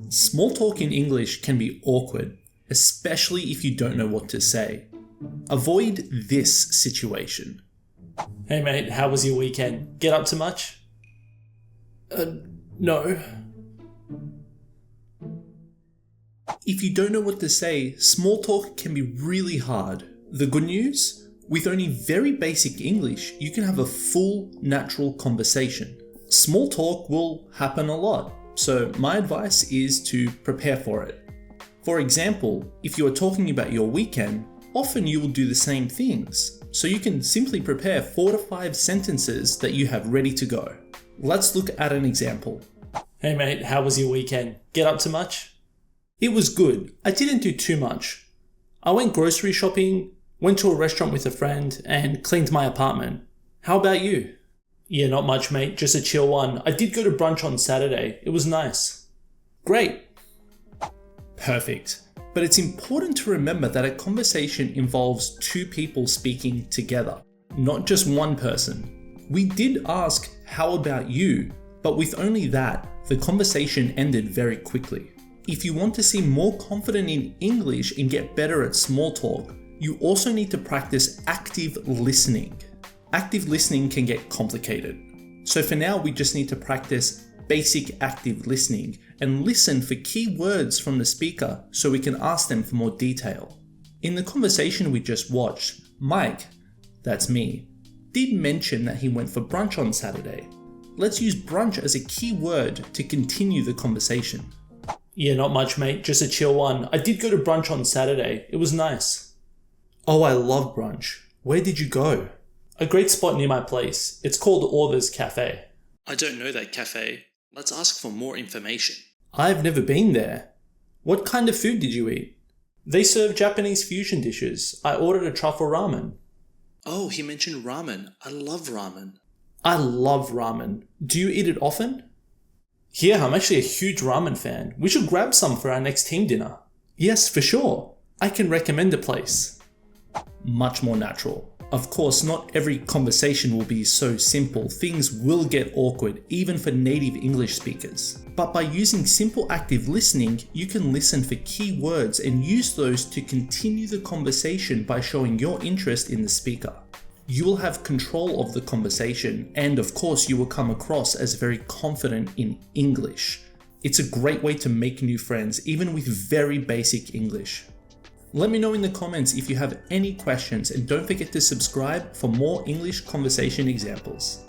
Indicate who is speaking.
Speaker 1: Small talk in English can be awkward, especially if you don't know what to say. Avoid this situation.
Speaker 2: Hey mate, how was your weekend? Get up to much? No.
Speaker 1: If you don't know what to say, small talk can be really hard. The good news? With only very basic English, you can have a full, natural conversation. Small talk will happen a lot, so my advice is to prepare for it. For example, if you are talking about your weekend, often you will do the same things, so you can simply prepare 4 to 5 sentences that you have ready to go. Let's look at an example.
Speaker 2: Hey mate, how was your weekend? Get up to much?
Speaker 1: It was good. I didn't do too much.
Speaker 2: I went grocery shopping, went to a restaurant with a friend, and cleaned my apartment. How about you? Yeah, not much mate, just a chill one. I did go to brunch on Saturday. It was nice.
Speaker 1: Great. Perfect. But it's important to remember that a conversation involves 2 people speaking together, not just one person. We did ask, how about you? But with only that, the conversation ended very quickly. If you want to seem more confident in English and get better at small talk, you also need to practice active listening. Active listening can get complicated. So for now, we just need to practice basic active listening and listen for key words from the speaker so we can ask them for more detail. In the conversation we just watched, Mike, that's me, did mention that he went for brunch on Saturday. Let's use brunch as a key word to continue the conversation.
Speaker 2: Yeah, not much mate, just a chill one. I did go to brunch on Saturday. It was nice.
Speaker 1: Oh, I love brunch. Where did you go?
Speaker 2: A great spot near my place. It's called Orva's Cafe.
Speaker 1: I don't know that cafe. Let's ask for more information.
Speaker 2: I've never been there. What kind of food did you eat? They serve Japanese fusion dishes. I ordered a truffle ramen.
Speaker 1: Oh, he mentioned ramen. I love ramen.
Speaker 2: I love ramen. Do you eat it often? Yeah, I'm actually a huge ramen fan. We should grab some for our next team dinner.
Speaker 1: Yes, for sure.
Speaker 2: I can recommend a place.
Speaker 1: Much more natural. Of course, not every conversation will be so simple. Things will get awkward, even for native English speakers. But by using simple active listening, you can listen for key words and use those to continue the conversation by showing your interest in the speaker. You will have control of the conversation, and of course, you will come across as very confident in English. It's a great way to make new friends, even with very basic English. Let me know in the comments if you have any questions, and don't forget to subscribe for more English conversation examples.